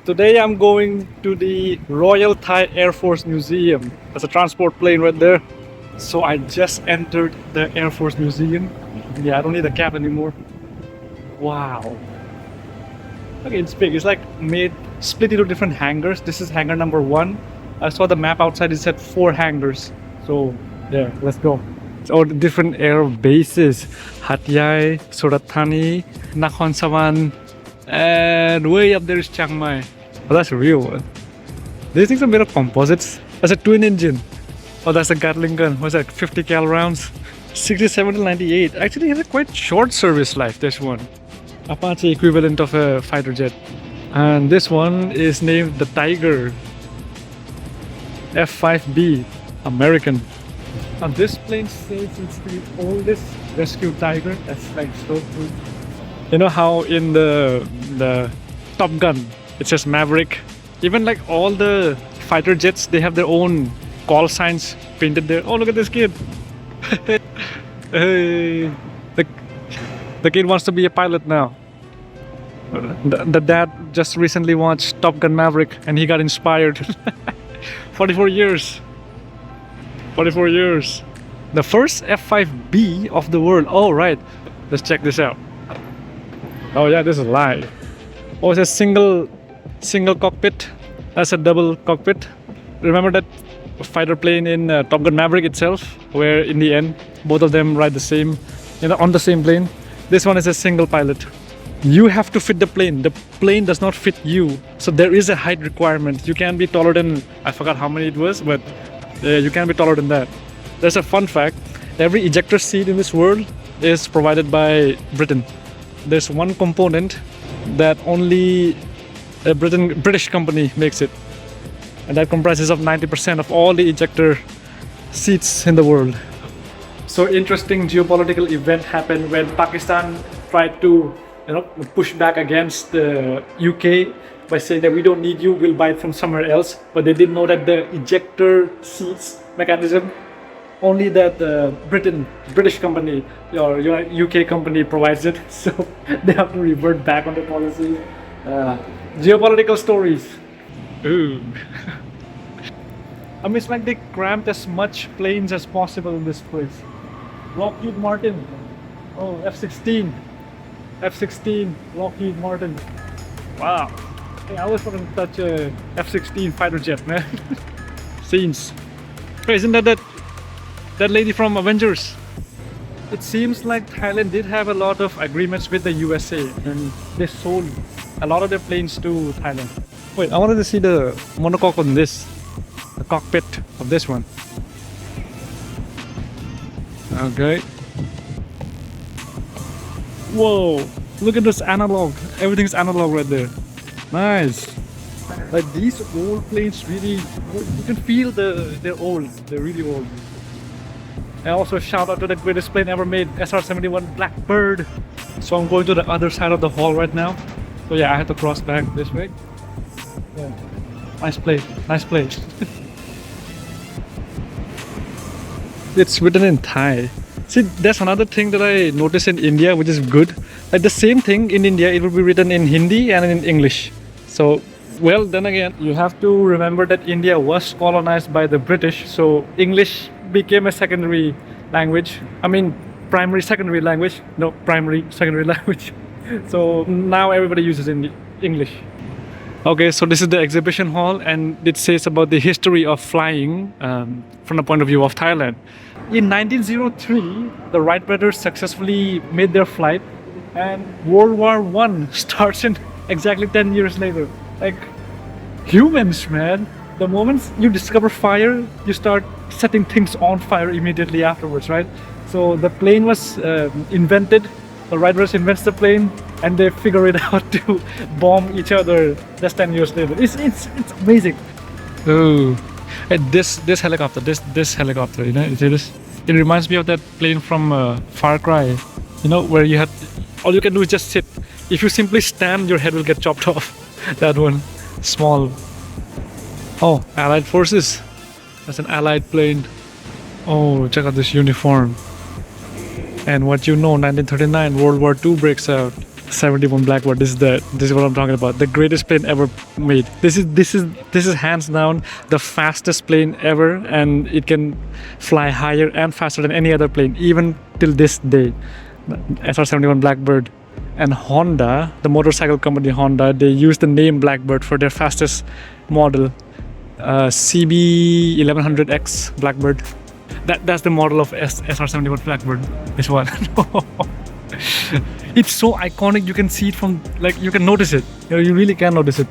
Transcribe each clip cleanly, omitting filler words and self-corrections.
Today I'm going to the Royal Thai Air Force Museum. There's a transport plane right there. So I just entered the Air Force Museum. Yeah, I don't need a cab anymore. Wow. Okay, it's big. It's like made split into different hangars. This is hangar number one. I saw the map outside. It said 4 hangars. So yeah, let's go. It's all the different air bases: Hat Yai, Surat Thani, Nakhon Sawan, and way up there is Chiang Mai. Oh, that's a real one. These things are made of composites. That's a twin engine. Oh, that's a Gatling gun. What's that? 50 cal rounds. 67 to 98. Actually, it has a quite short service life. This one. Apache equivalent of a fighter jet. And this one is named the Tiger. F5B. American. Now this plane says it's the oldest rescue Tiger. That's like so cool. You know how in the Top Gun it says Maverick. Even like all the fighter jets, they have their own call signs painted there. Oh, look at this kid! Hey, the kid wants to be a pilot now. The dad just recently watched Top Gun Maverick and he got inspired. 44 years. 44 years. The first F5B of the world. Oh, right. Let's check this out. Oh yeah, this is live. Oh, it's a single cockpit. That's a double cockpit. Remember that fighter plane in Top Gun Maverick itself, where in the end both of them ride the same, on the same plane. This one is a single pilot. You have to fit the plane. The plane does not fit you. So there is a height requirement. You can be taller than, I forgot how many it was, but you can be taller than that. There's a fun fact. Every ejector seat in this world is provided by Britain. There's one component that only a British company makes it, and that comprises of 90% of all the ejector seats in the world. So interesting geopolitical event happened when Pakistan tried to push back against the UK by saying that we don't need you, we'll buy it from somewhere else. But they didn't know that the ejector seats mechanism, only that the British company or UK company provides it, so they have to revert back on the policy. Geopolitical stories. Ooh. I mean, it's like they cramped as much planes as possible in this place. Lockheed Martin. Oh, F-16. F-16, Lockheed Martin. Wow. Hey, I always wanted to touch a F-16 fighter jet, man. Scenes. Hey, isn't that lady from Avengers? It seems like Thailand did have a lot of agreements with the USA and they sold a lot of their planes to Thailand. Wait, I wanted to see the monocoque on this, the cockpit of this one. Okay. Whoa, look at this analog. Everything's analog right there. Nice. Like these old planes really, you can feel they're old. They're really old. And also shout out to the greatest plane ever made, SR-71 Blackbird. So I'm going to the other side of the hall right now. So yeah, I have to cross back this way. Yeah. Nice place, nice place. It's written in Thai. See, that's another thing that I noticed in India, which is good. Like the same thing in India, it will be written in Hindi and in English. So, well, then again, you have to remember that India was colonized by the British, so English became a secondary language. I mean, primary, secondary language. No, primary, secondary language. So now everybody uses English. Okay, so this is the exhibition hall, and it says about the history of flying from the point of view of Thailand. In 1903, the Wright brothers successfully made their flight, and World War I starts in exactly 10 years later. Like, humans, man. The moment you discover fire, you start setting things on fire immediately afterwards, right? So the plane was invented, the Wright brothers invents the plane, and they figure it out to bomb each other just 10 years later. It's amazing. Oh, and this helicopter, this helicopter, you see this? It reminds me of that plane from Far Cry, where you had, all you can do is just sit. If you simply stand, your head will get chopped off. That one, small. Oh, Allied forces. That's an Allied plane. Oh, check out this uniform. And what you know, 1939, World War II breaks out. 71 Blackbird. This is what I'm talking about. The greatest plane ever made. This is hands down the fastest plane ever, and it can fly higher and faster than any other plane, even till this day. SR-71 Blackbird. And Honda, the motorcycle company Honda, they use the name Blackbird for their fastest model, CB1100X Blackbird. That's the model of SR-71 Blackbird. This one. It's so iconic. You can see it from, like, you can notice it. You really can notice it.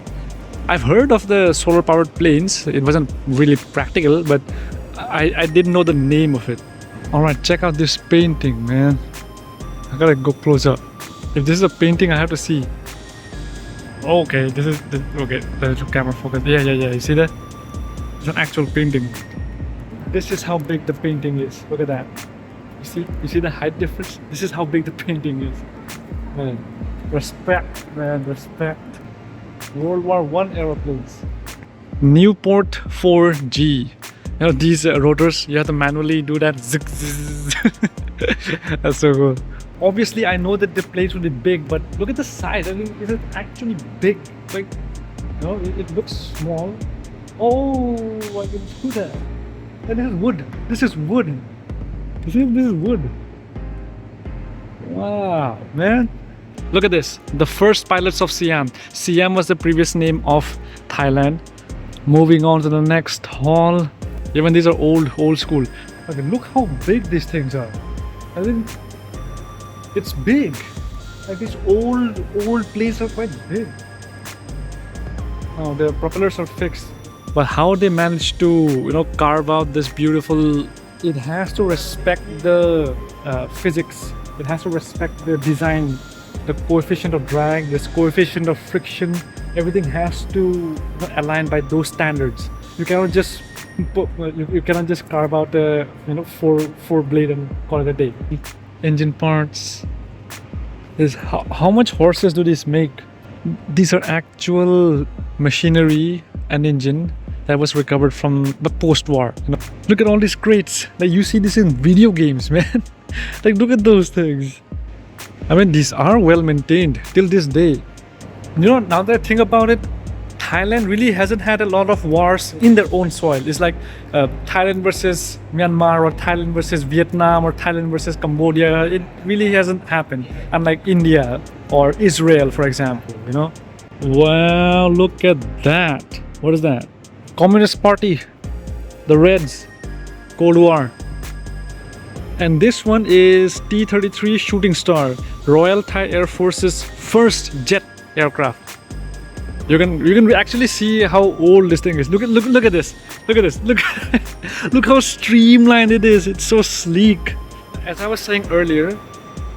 I've heard of the solar powered planes. It wasn't really practical, but I didn't know the name of it. All right, check out this painting, man. I gotta go close up. If this is a painting, I have to see. Okay, okay. There's a camera focus. Yeah. You see that? It's an actual painting. This is how big the painting is. Look at that. You see the height difference? This is how big the painting is. Man, respect, man, respect. World War I aeroplanes. Newport 4G. These rotors, you have to manually do that. That's so cool. Obviously, I know that the planes will be big, but look at the size. I mean, is it actually big? Like, it looks small. Oh, I can do that. And this is wood. This is wood. This is wood. Wow, man. Look at this. The first pilots of Siam. Siam was the previous name of Thailand. Moving on to the next hall. Even these are old school. Okay, look how big these things are. I mean, it's big. Like, these old planes are quite big. Oh, the propellers are fixed. But how they managed to, carve out this beautiful... It has to respect the physics. It has to respect the design, the coefficient of drag, this coefficient of friction. Everything has to align by those standards. You cannot just carve out a four blade and call it a day. Engine parts. How much horses do these make? These are actual machinery and engine that was recovered from the post-war. Look at all these crates. Like, you see this in video games, man. Like, look at those things. I mean, these are well maintained till this day. Now that I think about it, Thailand really hasn't had a lot of wars in their own soil. It's like Thailand versus Myanmar, or Thailand versus Vietnam, or Thailand versus Cambodia. It really hasn't happened. Unlike India or Israel, for example, Wow, look at that. What is that? Communist Party, the Reds, Cold War. And this one is T-33 Shooting Star, Royal Thai Air Force's first jet aircraft. You can actually see how old this thing is. Look at this. Look at this. Look how streamlined it is. It's so sleek. As I was saying earlier,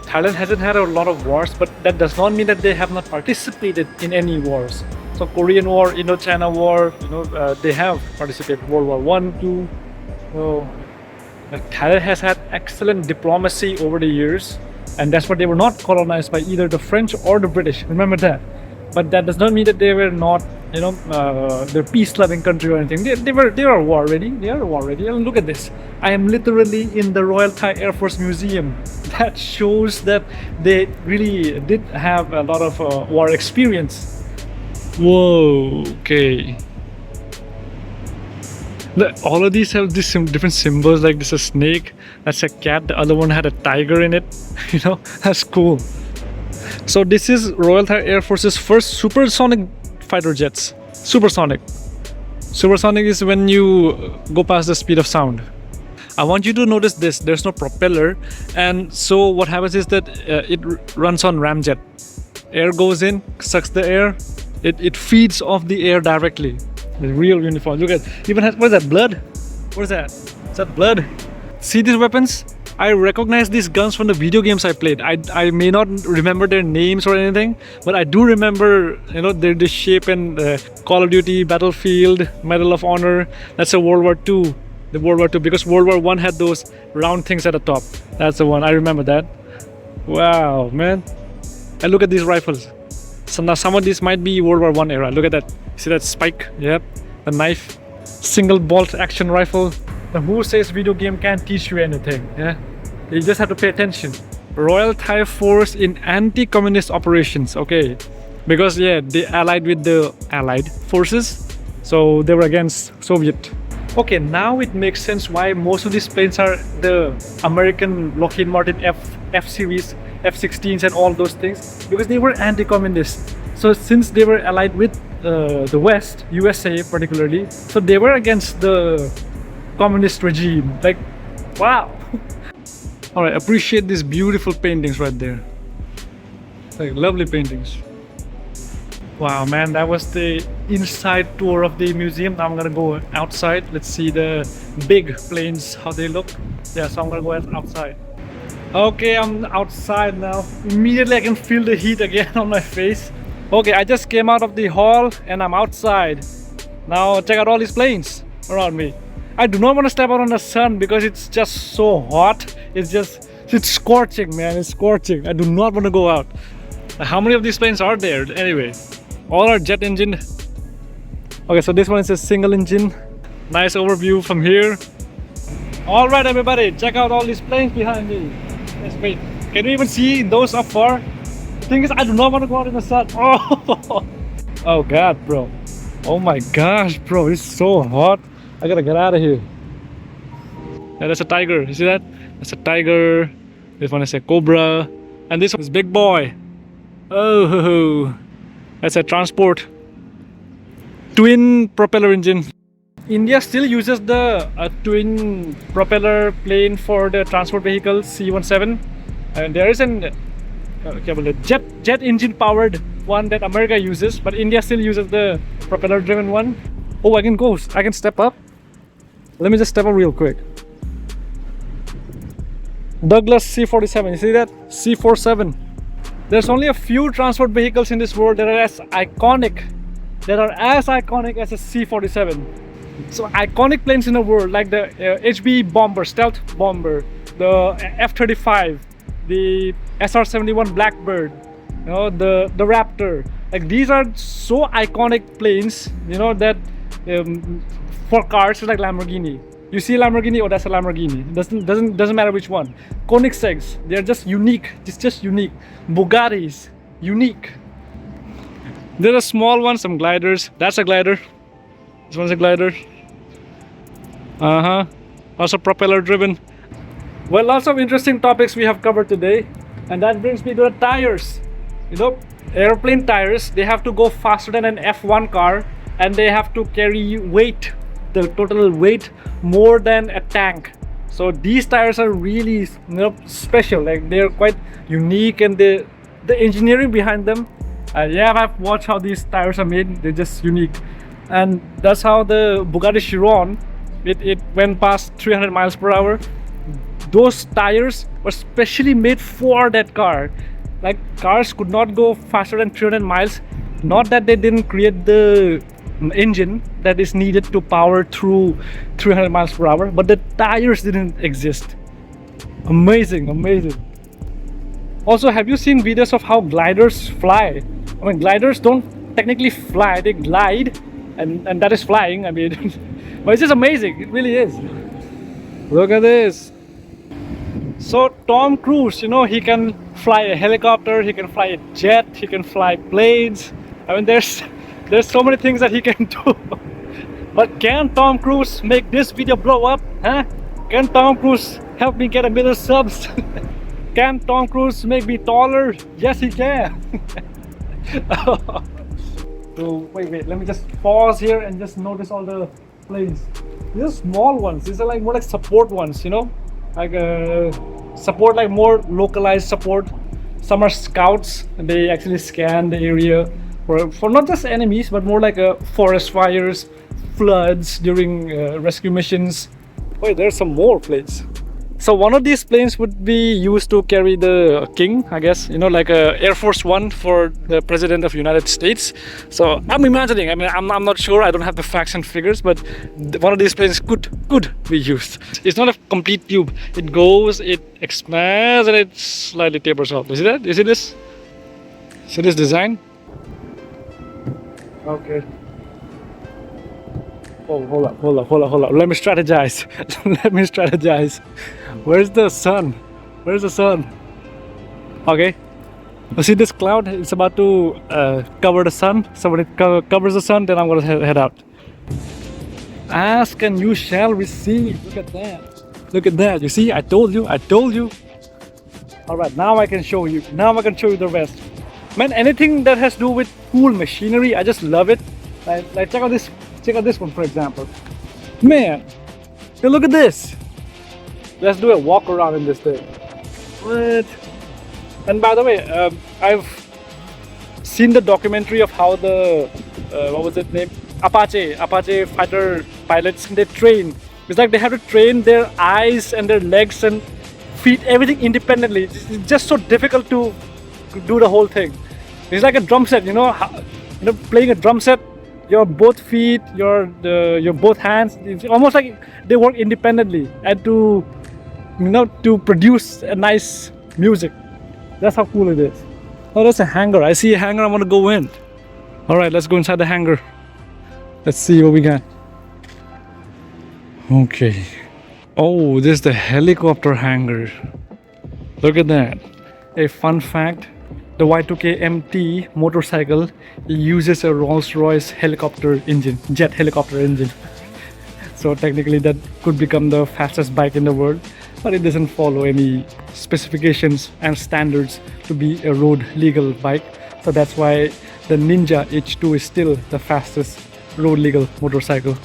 Thailand hasn't had a lot of wars, but that does not mean that they have not participated in any wars. So Korean War, Indochina War, they have participated. World War I, II. So Thailand has had excellent diplomacy over the years, and that's why they were not colonized by either the French or the British. Remember that. But that does not mean that they were not, they're peace-loving country or anything. They are war ready. They are war ready. And look at this. I am literally in the Royal Thai Air Force Museum. That shows that they really did have a lot of war experience. Whoa. Okay. All of these have these different symbols. Like, this is a snake. That's a cat. The other one had a tiger in it. That's cool. So this is Royal Thai Air Force's first supersonic fighter jets. Supersonic. Supersonic is when you go past the speed of sound. I want you to notice this. There's no propeller, and so what happens is that it runs on ramjet. Air goes in, sucks the air. It feeds off the air directly. It's real uniform. Look at, even has, what is that, blood? What is that? Is that blood? See these weapons? I recognize these guns from the video games I played. I may not remember their names or anything, but I do remember, their shape in Call of Duty, Battlefield, Medal of Honor. That's a World War II. The World War II, because World War I had those round things at the top. That's the one. I remember that. Wow, man. And look at these rifles. So now some of these might be World War I era. Look at that. See that spike? Yep. The knife. Single bolt action rifle. Now, who says video game can't teach you anything? Yeah. You just have to pay attention. Royal Thai Force in anti-communist operations. Okay, because yeah, they allied with the Allied forces, so they were against Soviet. Okay, now it makes sense why most of these planes are the American Lockheed Martin F series, F-16s, and all those things, because they were anti-communist. So since they were allied with the West, USA particularly, so they were against the communist regime. Like, wow. All right, appreciate these beautiful paintings right there. Like lovely paintings. Wow, man, that was the inside tour of the museum. Now I'm gonna go outside. Let's see the big planes, how they look. Yeah, so I'm gonna go outside. Okay, I'm outside now. Immediately I can feel the heat again on my face. Okay, I just came out of the hall and I'm outside. Now check out all these planes around me. I do not want to step out on the sun because it's just so hot. It's scorching, man. It's scorching. I do not want to go out. How many of these planes are there anyway? All are jet engine. Okay, so this one is a single engine. Nice overview from here. All right, everybody, check out all these planes behind me. Let's wait. Can you even see those up far? The thing is, I do not want to go out in the sun. Oh, oh God, bro. Oh my gosh, bro, it's so hot. I gotta get out of here. Yeah, that's a tiger. You see that? That's a tiger. This one is a cobra. And this one is big boy. Oh, that's a transport. Twin propeller engine. India still uses the twin propeller plane for the transport vehicle C-17. And there is an jet engine powered one that America uses, but India still uses the propeller driven one. Oh, I can step up. Let me just step up real quick. Douglas C-47, you see that? C-47. There's only a few transport vehicles in this world that are as iconic as a C-47. So iconic planes in the world, like the HB bomber, stealth bomber, the F-35, the SR-71 Blackbird, you know, the Raptor. Like, these are so iconic planes, you know, that for cars it's like Lamborghini. You see a Lamborghini, oh, that's a Lamborghini. Doesn't matter which one. Koenigsegg's, they're just unique. It's just unique. Bugattis, unique. There are small ones, some gliders. That's a glider. This one's a glider. Also propeller driven. Well, lots of interesting topics we have covered today, and that brings me to the tires. You know, airplane tires, they have to go faster than an F1 car, and they have to carry weight, the total weight, more than a tank. So these tires are really, you know, special. Like, they're quite unique, and the engineering behind them, yeah, I've watched how these tires are made. They're just unique. And that's how the Bugatti Chiron, it went past 300 miles per hour. Those tires were specially made for that car. Like, cars could not go faster than 300 miles. Not that they didn't create the engine that is needed to power through 300 miles per hour, but the tires didn't exist. Amazing, amazing. Also, have you seen videos of how gliders fly? I mean, gliders don't technically fly, they glide, and that is flying. I mean, but it's just amazing. It really is. Look at this. So Tom Cruise, you know, he can fly a helicopter, he can fly a jet, he can fly planes. I mean, there's so many things that he can do. But can Tom Cruise make this video blow up? Huh? Can Tom Cruise help me get 1 million subs? Can Tom Cruise make me taller? Yes, he can. So wait, let me just pause here and just notice all the planes. These are small ones. These are like more like support ones, you know, like support, like more localized support. Some are scouts, and they actually scan the area for not just enemies, but more like forest fires, floods during rescue missions. Wait, there's some more planes. So one of these planes would be used to carry the king, I guess, you know, like a Air Force One for the President of the United States. So I'm imagining, I mean, I'm not sure, I don't have the facts and figures, but one of these planes could be used. It's not a complete tube. It goes, it expands, and it slightly tapers off. You see that? You see this? See this design? Okay. Oh, hold up. Let me strategize. Let me strategize. Where's the sun? Where's the sun? Okay. You see this cloud? It's about to cover the sun. So when it covers the sun, then I'm gonna head out. Ask and you shall receive. Look at that. Look at that. You see, I told you. I told you. All right, now I can show you. Now I can show you the rest. Man, anything that has to do with cool machinery, I just love it. Like check out this. Check out this one, for example. Man, hey, look at this. Let's do a walk around in this thing. What? And by the way, I've seen the documentary of how the what was it name? Apache fighter pilots, they train. It's like they have to train their eyes and their legs and feet, everything independently. It's just so difficult to do the whole thing. It's like a drum set, playing a drum set. Your both feet, your both hands. It's almost like they work independently and to produce a nice music. That's how cool it is. Oh, that's a hangar. I see a hangar. I want to go in. All right, let's go inside the hangar. Let's see what we got. Okay. Oh, this is the helicopter hangar. Look at that. A fun fact, the Y2K MT motorcycle uses a Rolls-Royce helicopter engine, jet helicopter engine. So technically that could become the fastest bike in the world, but it doesn't follow any specifications and standards to be a road legal bike. So that's why the Ninja H2 is still the fastest road legal motorcycle.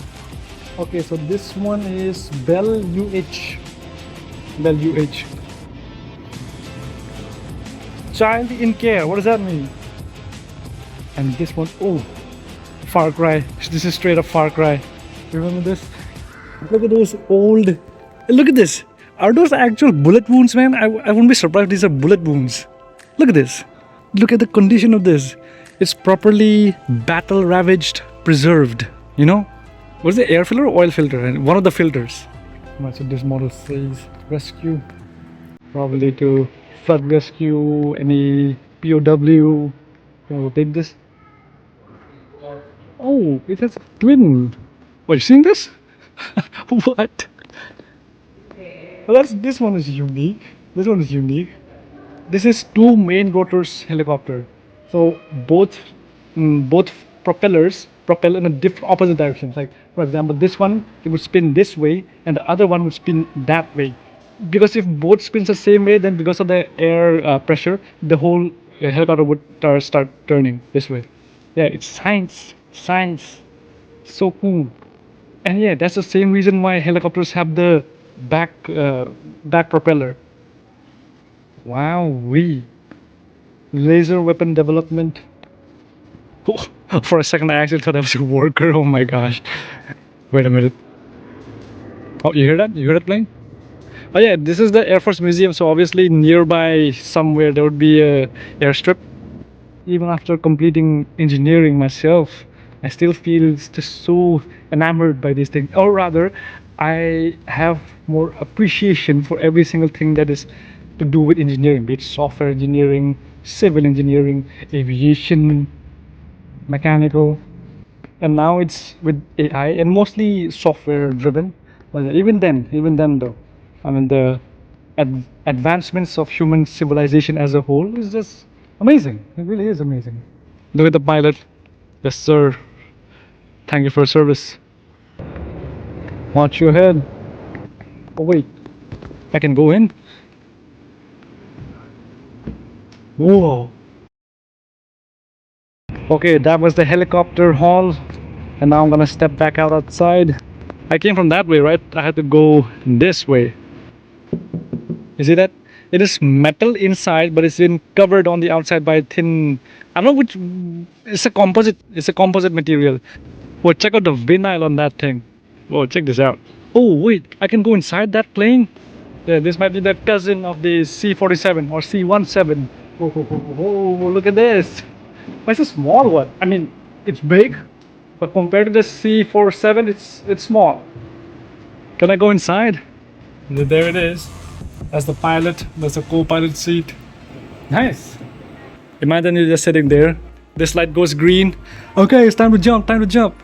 Okay, so this one is Bell UH. Bell UH. Child in care, what does that mean? And this one, oh, Far Cry. This is straight up Far Cry. Remember this? Look at those old. Look at this. Are those actual bullet wounds, man? I wouldn't be surprised if these are bullet wounds. Look at this. Look at the condition of this. It's properly battle ravaged, preserved. You know? What is it, air filter or oil filter? And one of the filters. Much of this model says rescue. Probably to flood rescue, any POW. We'll take this. Oh, it has a twin. What, you seeing this? What? Well, this one is unique. This one is unique. This is two main rotors helicopter. So both propellers propel in a different opposite directions. Like for example, this one it would spin this way, and the other one would spin that way. Because if both spins the same way, then because of the air pressure, the whole helicopter would start turning this way. Yeah, it's science. Science. So cool. And yeah, that's the same reason why helicopters have the back propeller. Wow, we laser weapon development. Oh, for a second, I actually thought I was a worker. Oh my gosh! Wait a minute. Oh, you hear that? You hear that plane? Oh yeah, this is the Air Force Museum. So obviously nearby somewhere there would be a airstrip. Even after completing engineering myself, I still feel just so enamored by these things. Or rather, I have more appreciation for every single thing that is to do with engineering, be it software engineering, civil engineering, aviation, mechanical, and now it's with AI and mostly software driven. But even then though, I mean the advancements of human civilization as a whole is just amazing. It really is amazing. Look at the pilot. Yes, sir. Thank you for your service. Watch your head. Oh wait, I can go in. Whoa. Okay, that was the helicopter hall, and now I'm gonna step back outside. I came from that way, right? I had to go this way. You see that? It is metal inside, but it's been covered on the outside by thin. I don't know which. It's a composite. It's a composite material. Well, check out the vinyl on that thing. Whoa, check this out. Oh wait, I can go inside that plane. Yeah, this might be the cousin of the C-47 or C-17. Oh, look at this. Why is a small one? I mean, it's big, but compared to the C-47, it's small. Can I go inside? There it is. That's the pilot. That's the co-pilot seat. Nice. Imagine you're just sitting there. This light goes green. Okay, it's time to jump. Time to jump.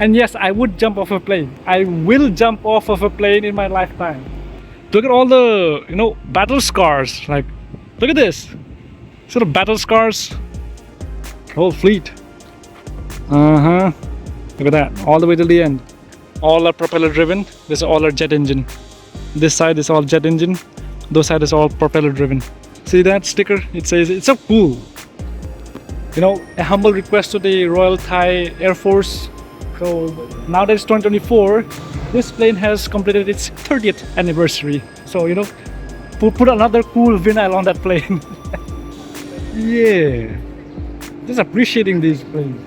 And yes, I would jump off a plane. I will jump off of a plane in my lifetime. Look at all the battle scars. Like Look at this. Sort of battle scars. Whole fleet. Look at that. All the way till the end. All are propeller driven. This is all are jet engine. This side is all jet engine. Those side is all propeller driven. See that sticker? It says it's so cool. You know, a humble request to the Royal Thai Air Force. So now that it's 2024, this plane has completed its 30th anniversary. So you know, put another cool vinyl on that plane. Yeah, just appreciating these planes.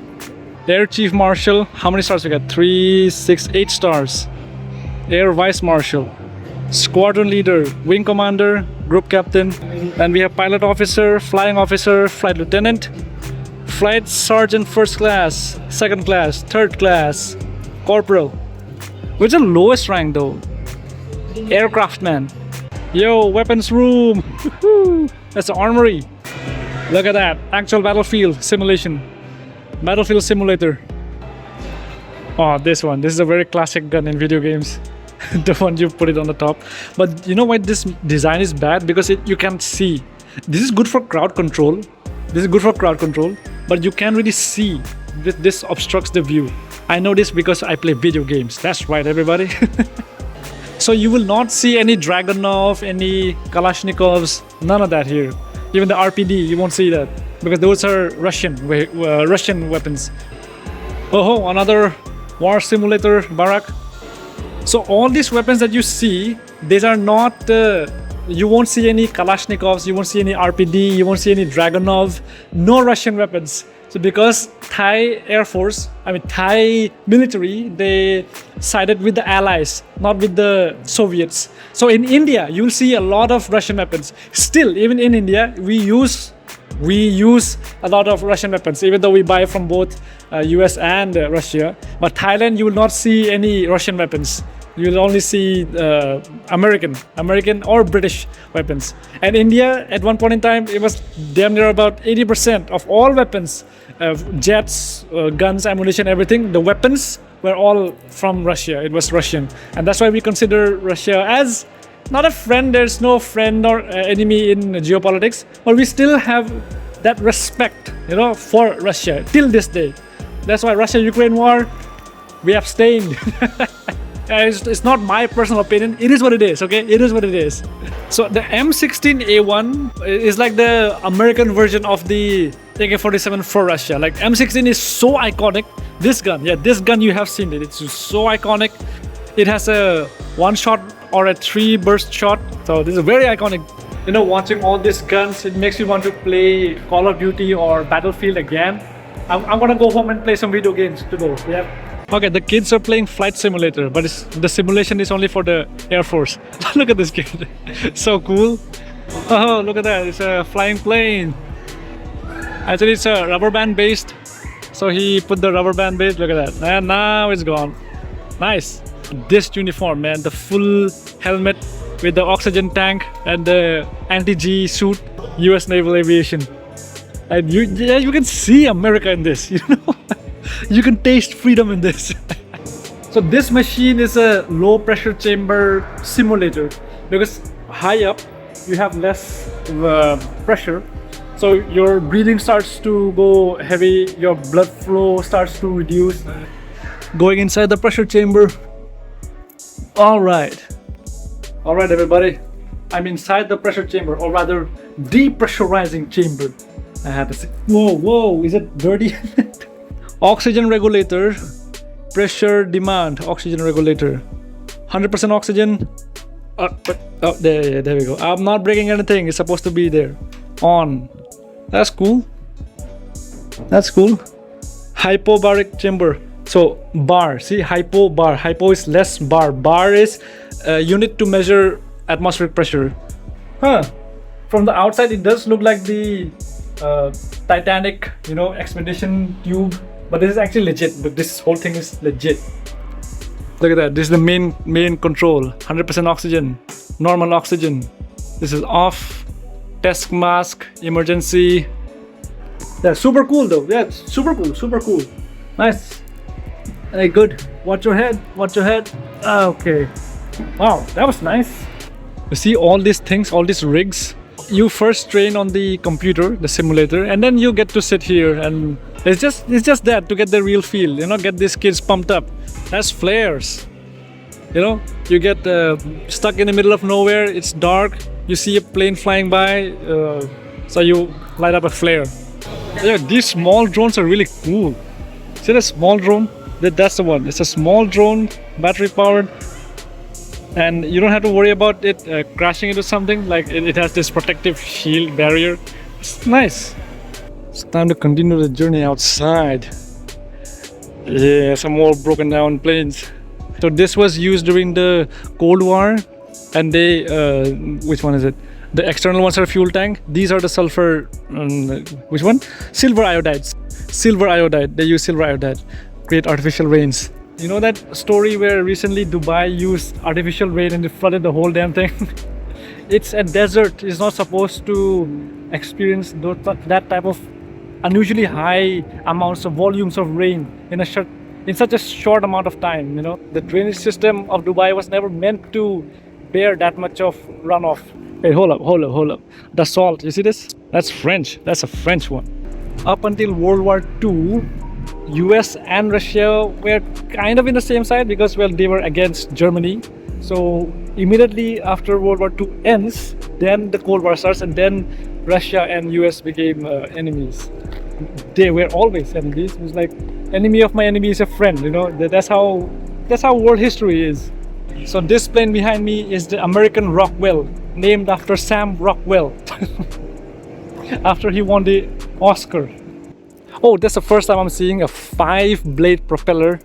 Air Chief Marshal, how many stars we got? 3, 6, 8 stars. Air Vice Marshal, Squadron Leader, Wing Commander, Group Captain. Then we have Pilot Officer, Flying Officer, Flight Lieutenant, Flight Sergeant First Class, Second Class, Third Class, Corporal. Which is the lowest rank though? Aircraftman. Yo, weapons room. That's the armory. Look at that. Actual battlefield simulation. Battlefield simulator. Oh, this one. This is a very classic gun in video games. The one you put it on the top. But you know why this design is bad? Because you can't see. This is good for crowd control. This is good for crowd control. But you can't really see. This obstructs the view. I know this because I play video games. That's right, everybody. So you will not see any Dragunov, any Kalashnikovs, none of that here. Even the RPD, you won't see that because those are Russian weapons. Oh, another war simulator barrack. So all these weapons that you see, these are not. You won't see any Kalashnikovs, you won't see any RPD, you won't see any Dragunov, no Russian weapons. So because Thai Air Force, Thai military, they sided with the Allies, not with the Soviets. So in India, you'll see a lot of Russian weapons. Still, even in India, we use a lot of Russian weapons, even though we buy from both US and Russia. But Thailand, you will not see any Russian weapons. You will only see American or British weapons. And India, at one point in time, it was damn near about 80% of all weapons, jets, guns, ammunition, everything. The weapons were all from Russia. It was Russian. And that's why we consider Russia as not a friend. There's no friend or enemy in geopolitics. But we still have that respect, for Russia till this day. That's why Russia-Ukraine war, we abstained. It's not my personal opinion. It is what it is, okay? It is what it is. So the M16A1 is like the American version of the AK-47 for Russia. Like M16 is so iconic. This gun, this gun you have seen it. It's so iconic. It has a one shot or a 3 burst shot. So this is very iconic. Watching all these guns, it makes you want to play Call of Duty or Battlefield again. I'm gonna go home and play some video games today. Yeah. Okay, the kids are playing flight simulator, but the simulation is only for the Air Force. Look at this kid. So cool. Oh, look at that. It's a flying plane. Actually, it's a rubber band based. So he put the rubber band base. Look at that. And now it's gone. Nice. This uniform, man. The full helmet with the oxygen tank and the anti-G suit. US Naval Aviation. And you can see America in this, You can taste freedom in this. So this machine is a low pressure chamber simulator because high up you have less pressure. So your breathing starts to go heavy, your blood flow starts to reduce. Going inside the pressure chamber. Alright everybody. I'm inside the pressure chamber, or rather depressurizing chamber. I have to say, whoa, is it dirty? Oxygen regulator, pressure demand, oxygen regulator, 100% oxygen. There we go. I'm not breaking anything. It's supposed to be there. On. That's cool. Hypobaric chamber. So bar. See, hypo bar. Hypo is less bar. Bar is a unit to measure atmospheric pressure. From the outside, it does look like the Titanic, expedition tube. But this is actually legit. But this whole thing is legit. Look at that. This is the main control. 100% oxygen. Normal oxygen. This is off. Test mask. Emergency. Yeah, super cool though. Yeah, super cool. Nice. Hey, good. Watch your head. Okay. Wow, that was nice. You see all these things, all these rigs. you first train on the computer, the simulator, and then you get to sit here, and it's just that to get the real feel, get these kids pumped up. That's flares. You get stuck in the middle of nowhere. It's dark. You see a plane flying by, so you light up a flare. Yeah, these small drones are really cool. See the small drone? That's the one. It's a small drone, battery powered, and you don't have to worry about it crashing into something. Like it has this protective shield barrier. It's nice. It's time to continue the journey outside. Yeah, some more broken down planes. So this was used during the Cold War, and they which one is it? The external ones are fuel tank. These are the sulfur. Which one? Silver iodides. Silver iodide. They use silver iodide. Create artificial rains. You know that story where recently Dubai used artificial rain and it flooded the whole damn thing? It's a desert. It's not supposed to experience that type of unusually high amounts of volumes of rain in such a short amount of time. The drainage system of Dubai was never meant to bear that much of runoff. Hey, hold up. The salt, you see this? That's French. That's a French one. Up until World War II, US and Russia were kind of in the same side because, well, they were against Germany. So immediately after World War II ends, then the Cold War starts, and then Russia and US became enemies. They were always enemies. It was like, enemy of my enemy is a friend. That's how world history is. So this plane behind me is the American Rockwell, named after Sam Rockwell, after he won the Oscar. Oh, that's the first time I'm seeing a 5-blade propeller.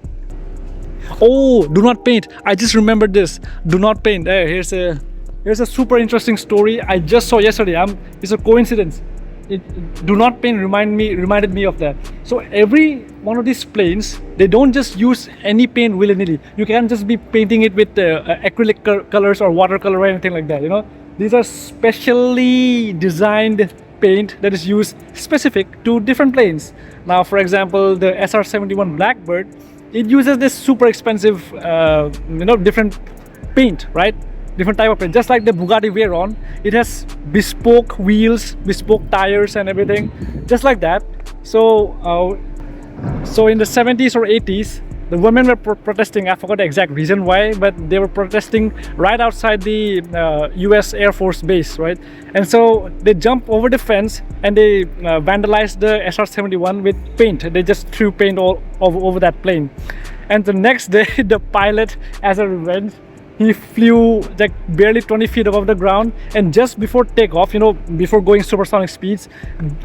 Oh, do not paint. I just remembered this. Do not paint. Here's a super interesting story I just saw yesterday. It's a coincidence. Do not paint reminded me of that. So every one of these planes, they don't just use any paint willy-nilly. You can't just be painting it with acrylic colors or watercolor or anything like that. These are specially designed paint that is used specific to different planes. Now, for example, the SR-71 Blackbird, it uses this super expensive, different paint, right? Different type of paint. Just like the Bugatti Veyron, it has bespoke wheels, bespoke tires, and everything, just like that. So in the 70s or 80s, the women were protesting. I forgot the exact reason why, but they were protesting right outside the US Air Force base, right? And so they jumped over the fence and they vandalized the SR-71 with paint. They just threw paint all over that plane. And the next day, the pilot, as a revenge, he flew like barely 20 feet above the ground, and just before takeoff, before going supersonic speeds,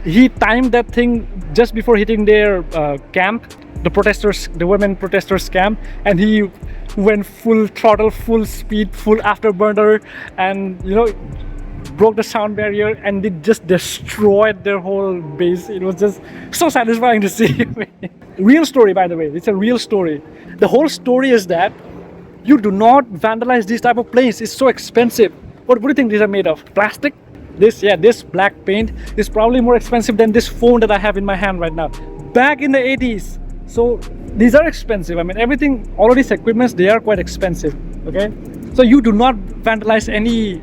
he timed that thing just before hitting their camp, the women protesters camp, and he went full throttle, full speed, full afterburner, and broke the sound barrier, and it just destroyed their whole base. It was just so satisfying to see. Real story, by the way. It's a real story. The whole story is that you do not vandalize these type of planes. It's so expensive. What do you think these are made of? Plastic? This black paint is probably more expensive than this phone that I have in my hand right now. Back in the 80s. So these are expensive. I mean, all of these equipments, they are quite expensive. Okay? So you do not vandalize any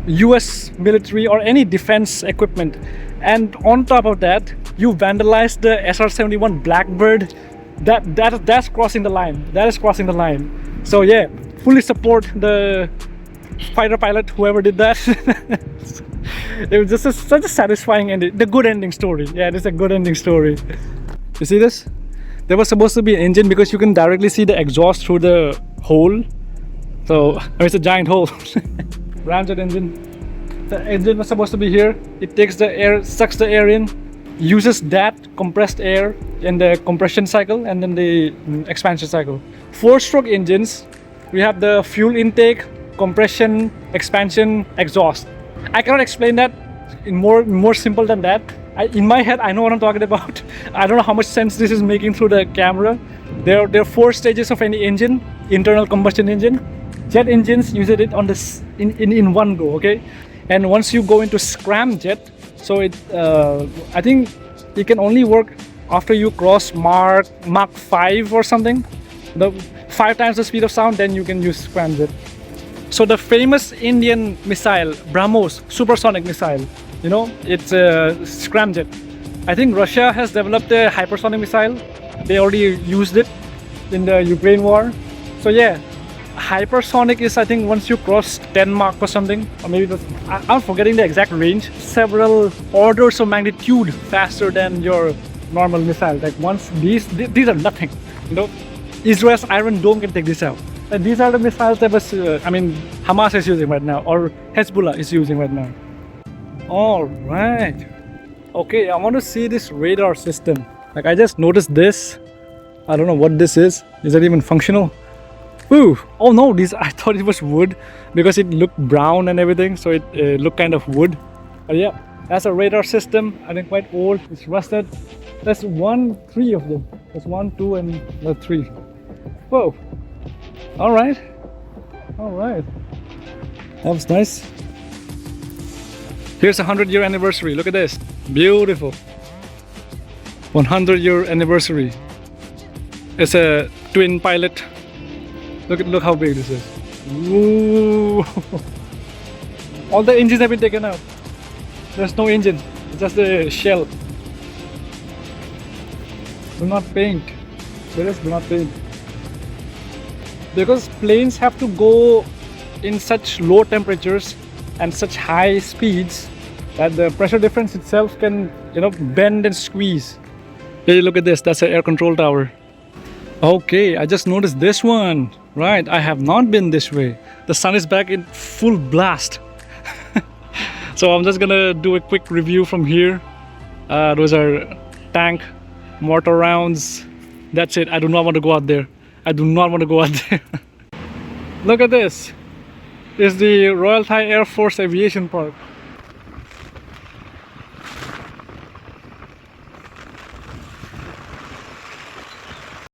US military or any defense equipment. And on top of that, you vandalize the SR-71 Blackbird. That's crossing the line. That is crossing the line. So yeah, fully support the fighter pilot, whoever did that. It was just such a satisfying ending. The good ending story. Yeah, it's a good ending story. You see this? There was supposed to be an engine because you can directly see the exhaust through the hole. So it's a giant hole. Ramjet engine. The engine was supposed to be here. It takes the air, sucks the air in, uses that compressed air in the compression cycle and then the expansion cycle. 4-stroke engines, we have the fuel intake, compression, expansion, exhaust. I cannot explain that in more simple than that. In my head, I know what I'm talking about. I don't know how much sense this is making through the camera. There are 4 stages of any engine: internal combustion engine. Jet engines use it on this in one go, okay? And once you go into scramjet, so I think it can only work after you cross Mach 5 or something. The 5 times the speed of sound, then you can use scramjet. So the famous Indian missile, BrahMos, supersonic missile, you know, it's a scramjet. I think Russia has developed a hypersonic missile. They already used it in the Ukraine war. So yeah, hypersonic is, I think, once you cross 10 mark or something, or maybe I'm forgetting the exact range, several orders of magnitude faster than your normal missile. Like once these are nothing, you know. Israel's Iron Dome can take this out. And these are the missiles that was, Hamas is using right now, or Hezbollah is using right now. All right. Okay, I want to see this radar system. Like I just noticed this. I don't know what this is. Is it even functional? Ooh, oh no, I thought it was wood because it looked brown and everything, so it looked kind of wood. But yeah, that's a radar system. I think quite old. It's rusted. There's three of them. There's 1, 2, and the 3. Whoa. All right. All right. That was nice. Here's a 100-year anniversary. Look at this. Beautiful. 100-year anniversary. It's a twin pilot. Look how big this is. Ooh. All the engines have been taken out. There's no engine. It's just a shell. Do not paint. Seriously, do not paint. Because planes have to go in such low temperatures and such high speeds that the pressure difference itself can, you know, bend and squeeze. Hey, look at this. That's an air control tower. Okay, I just noticed this one. Right, I have not been this way. The sun is back in full blast. So I'm just gonna do a quick review from here. Those are tank mortar rounds. That's it. I do not want to go out there. I do not want to go out there. Look at this. It's the Royal Thai Air Force Aviation Park.